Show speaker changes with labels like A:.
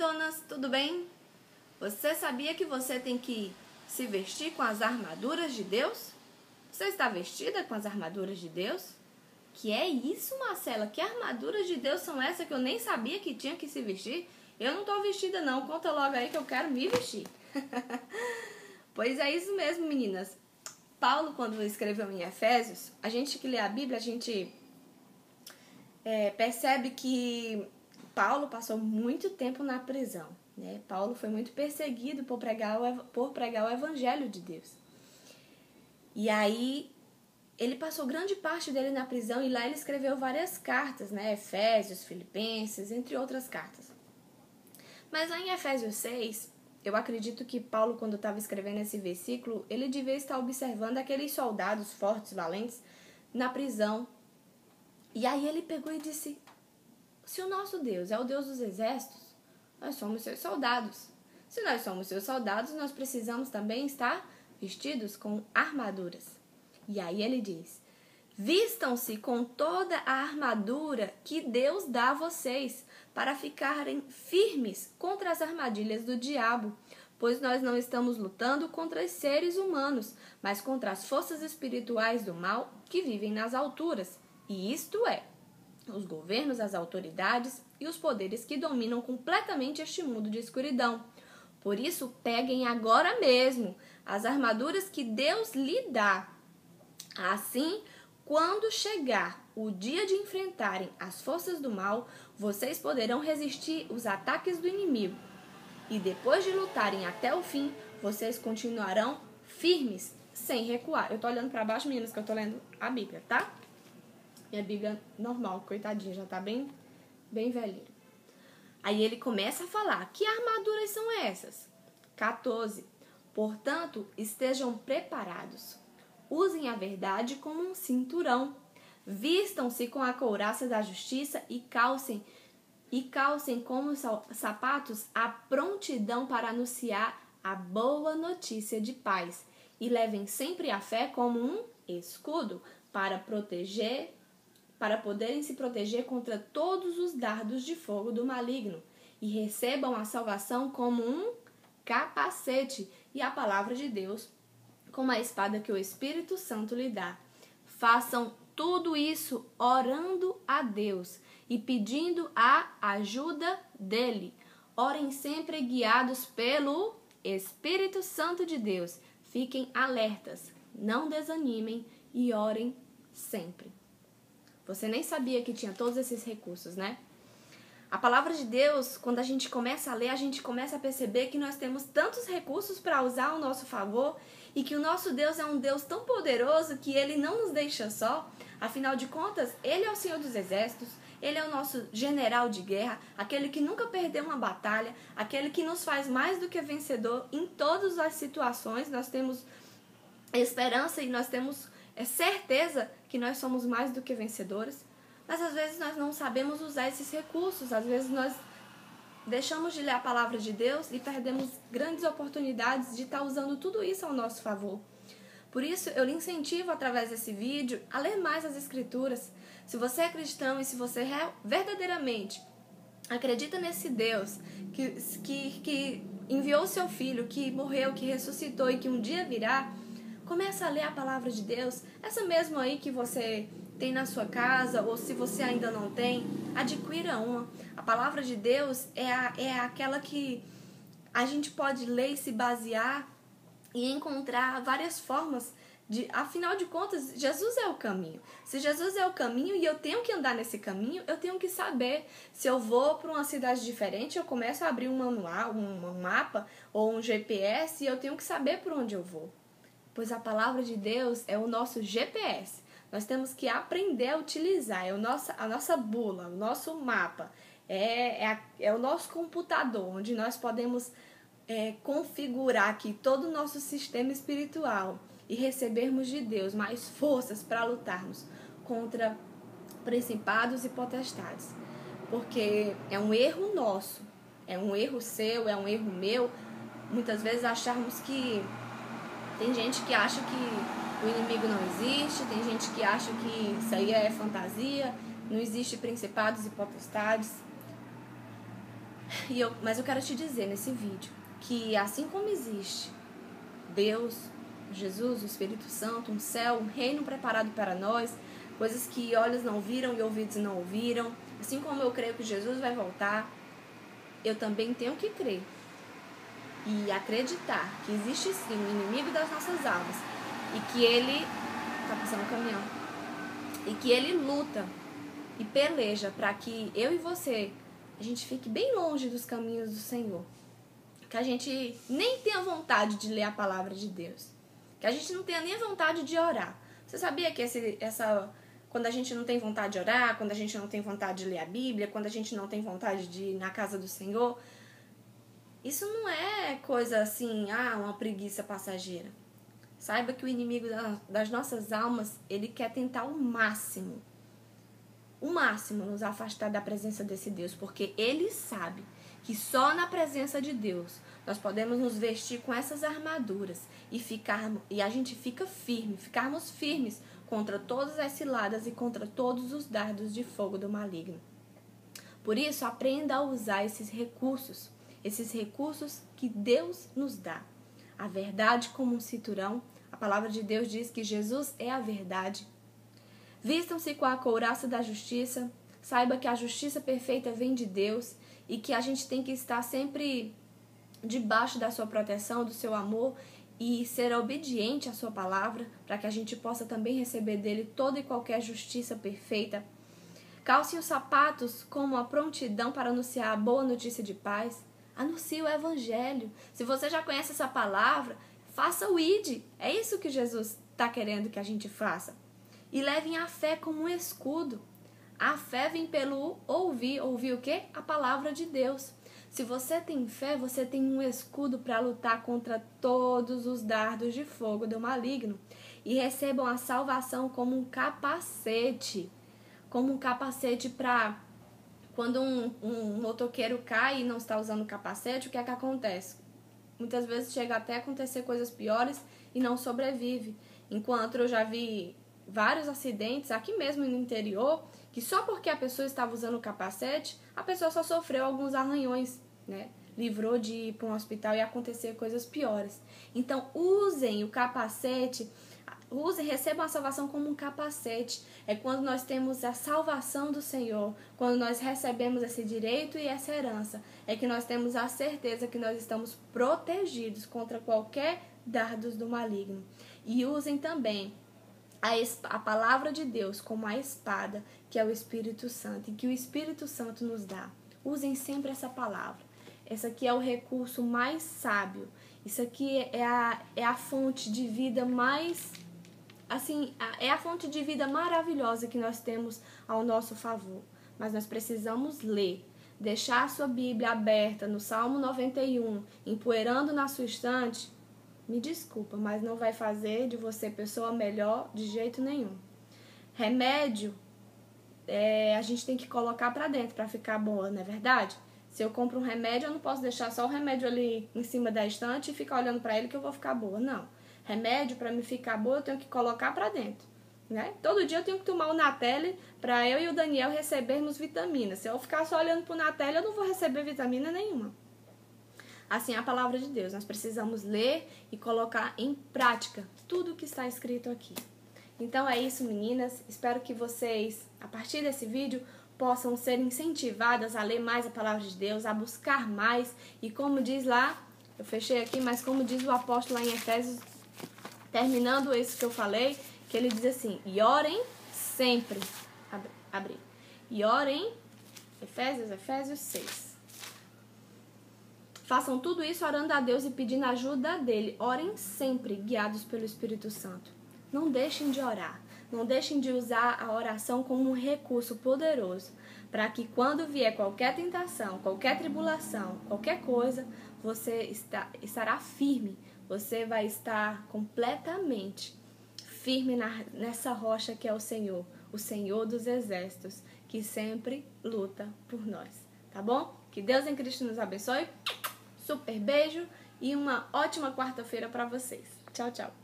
A: lindonas, tudo bem? Você sabia que você tem que se vestir com as armaduras de Deus? Você está vestida com as armaduras de Deus? Que é isso, Marcela? Que armaduras de Deus são essas que eu nem sabia que tinha que se vestir? Eu não estou vestida não, conta logo aí que eu quero me vestir. Pois é isso mesmo, meninas. Paulo, quando escreveu em Efésios, a gente que lê a Bíblia, a gente percebe que Paulo passou muito tempo na prisão, né? Paulo foi muito perseguido por pregar o evangelho de Deus. E aí, ele passou grande parte dele na prisão e lá ele escreveu várias cartas, né? Efésios, Filipenses, entre outras cartas. Mas lá em Efésios 6, eu acredito que Paulo, quando estava escrevendo esse versículo, ele devia estar observando aqueles soldados fortes, valentes, na prisão. E aí ele pegou e disse: se o nosso Deus é o Deus dos exércitos, nós somos seus soldados. Se nós somos seus soldados, nós precisamos também estar vestidos com armaduras. E aí ele diz: vistam-se com toda a armadura que Deus dá a vocês, para ficarem firmes contra as armadilhas do diabo, pois nós não estamos lutando contra os seres humanos, mas contra as forças espirituais do mal que vivem nas alturas, e isto é, os governos, as autoridades e os poderes que dominam completamente este mundo de escuridão. Por isso, peguem agora mesmo as armaduras que Deus lhe dá. Assim, quando chegar o dia de enfrentarem as forças do mal, vocês poderão resistir os ataques do inimigo. E depois de lutarem até o fim, vocês continuarão firmes, sem recuar. Eu tô olhando para baixo, meninas, que eu tô lendo a Bíblia, tá? Minha Bíblia normal, coitadinha, já tá bem velhinha. Aí ele começa a falar: que armaduras são essas? 14. Portanto, estejam preparados. Usem a verdade como um cinturão. Vistam-se com a couraça da justiça e calcem como sapatos a prontidão para anunciar a boa notícia de paz. E levem sempre a fé como um escudo para poderem se proteger contra todos os dardos de fogo do maligno. E recebam a salvação como um capacete e a palavra de Deus como a espada que o Espírito Santo lhe dá. Façam tudo isso orando a Deus e pedindo a ajuda dele. Orem sempre guiados pelo Espírito Santo de Deus. Fiquem alertas, não desanimem e orem sempre. Você nem sabia que tinha todos esses recursos, né? A palavra de Deus, quando a gente começa a ler, a gente começa a perceber que nós temos tantos recursos para usar ao nosso favor e que o nosso Deus é um Deus tão poderoso que Ele não nos deixa só. Afinal de contas, Ele é o Senhor dos Exércitos, Ele é o nosso general de guerra, aquele que nunca perdeu uma batalha, aquele que nos faz mais do que vencedor em todas as situações. Nós temos esperança e nós temos certeza que nós somos mais do que vencedores. Mas às vezes nós não sabemos usar esses recursos, às vezes nós deixamos de ler a palavra de Deus e perdemos grandes oportunidades de estar usando tudo isso ao nosso favor. Por isso, eu lhe incentivo, através desse vídeo, a ler mais as Escrituras. Se você é cristão e se você verdadeiramente acredita nesse Deus que enviou o seu Filho, que morreu, que ressuscitou e que um dia virá, começa a ler a palavra de Deus, essa mesmo aí que você tem na sua casa, ou se você ainda não tem, adquira uma. A palavra de Deus é aquela que a gente pode ler e se basear e encontrar várias formas de... Afinal de contas, Jesus é o caminho. Se Jesus é o caminho e eu tenho que andar nesse caminho, eu tenho que saber. Se eu vou para uma cidade diferente, eu começo a abrir um manual, um mapa ou um GPS e eu tenho que saber por onde eu vou. Pois a palavra de Deus é o nosso GPS. Nós temos que aprender a utilizar, a nossa bula, o nosso mapa, é o nosso computador, onde nós podemos configurar aqui todo o nosso sistema espiritual e recebermos de Deus mais forças para lutarmos contra principados e potestades. Porque é um erro nosso, é um erro seu, é um erro meu, muitas vezes acharmos que... Tem gente que acha que o inimigo não existe, tem gente que acha que isso aí é fantasia, não existe principados e potestades. Mas eu quero te dizer nesse vídeo que assim como existe Deus, Jesus, o Espírito Santo, um céu, um reino preparado para nós, coisas que olhos não viram e ouvidos não ouviram, assim como eu creio que Jesus vai voltar, eu também tenho que crer e acreditar que existe sim um inimigo das nossas almas e que ele tá passando um caminhão e que ele luta e peleja para que eu e você a gente fique bem longe dos caminhos do Senhor, que a gente nem tenha vontade de ler a palavra de Deus, que a gente não tenha nem vontade de orar. Você sabia que quando a gente não tem vontade de orar, quando a gente não tem vontade de ler a Bíblia, quando a gente não tem vontade de ir na casa do Senhor, isso não é coisa assim, uma preguiça passageira. Saiba que o inimigo das nossas almas, ele quer tentar o máximo nos afastar da presença desse Deus, porque ele sabe que só na presença de Deus nós podemos nos vestir com essas armaduras e a gente ficarmos firmes contra todas as ciladas e contra todos os dardos de fogo do maligno. Por isso, aprenda a usar esses recursos que Deus nos dá. A verdade como um cinturão. A palavra de Deus diz que Jesus é a verdade. Vistam-se com a couraça da justiça. Saiba que a justiça perfeita vem de Deus e que a gente tem que estar sempre debaixo da sua proteção, do seu amor e ser obediente à sua palavra para que a gente possa também receber dele toda e qualquer justiça perfeita. Calcem os sapatos como a prontidão para anunciar a boa notícia de paz. Anuncie o evangelho. Se você já conhece essa palavra, faça o ID. É isso que Jesus está querendo que a gente faça. E levem a fé como um escudo. A fé vem pelo ouvir. Ouvir o quê? A palavra de Deus. Se você tem fé, você tem um escudo para lutar contra todos os dardos de fogo do maligno. E recebam a salvação como um capacete. Como um capacete para... Quando um motoqueiro cai e não está usando o capacete, o que é que acontece? Muitas vezes chega até a acontecer coisas piores e não sobrevive. Enquanto eu já vi vários acidentes aqui mesmo no interior, que só porque a pessoa estava usando o capacete, a pessoa só sofreu alguns arranhões, né? Livrou de ir para um hospital e acontecer coisas piores. Então, usem o capacete, recebam a salvação como um capacete. É quando nós temos a salvação do Senhor, quando nós recebemos esse direito e essa herança, é que nós temos a certeza que nós estamos protegidos contra qualquer dardos do maligno. E usem também a palavra de Deus como a espada, que é o Espírito Santo, e que o Espírito Santo nos dá. Usem sempre essa palavra. Esse aqui é o recurso mais sábio. Isso aqui é a fonte de vida mais... Assim, é a fonte de vida maravilhosa que nós temos ao nosso favor. Mas nós precisamos ler. Deixar a sua Bíblia aberta no Salmo 91, empoeirando na sua estante, me desculpa, mas não vai fazer de você pessoa melhor de jeito nenhum. Remédio, a gente tem que colocar pra dentro pra ficar boa, não é verdade? Se eu compro um remédio, eu não posso deixar só o remédio ali em cima da estante e ficar olhando pra ele que eu vou ficar boa, não. Remédio, pra me ficar boa, eu tenho que colocar pra dentro, né? Todo dia eu tenho que tomar o Natelle pra eu e o Daniel recebermos vitaminas. Se eu ficar só olhando pro Natelle, eu não vou receber vitamina nenhuma. Assim é a palavra de Deus. Nós precisamos ler e colocar em prática tudo o que está escrito aqui. Então é isso, meninas. Espero que vocês, a partir desse vídeo, possam ser incentivadas a ler mais a palavra de Deus, a buscar mais. E como diz lá, eu fechei aqui, mas como diz o apóstolo lá em Efésios, terminando isso que eu falei, que ele diz assim, e orem sempre. Abri. E orem, Efésios 6. Façam tudo isso orando a Deus e pedindo a ajuda dele. Orem sempre, guiados pelo Espírito Santo. Não deixem de orar. Não deixem de usar a oração como um recurso poderoso para que quando vier qualquer tentação, qualquer tribulação, qualquer coisa, você estará firme. Você vai estar completamente firme nessa rocha que é o Senhor dos exércitos, que sempre luta por nós. Tá bom? Que Deus em Cristo nos abençoe. Super beijo e uma ótima quarta-feira para vocês. Tchau, tchau.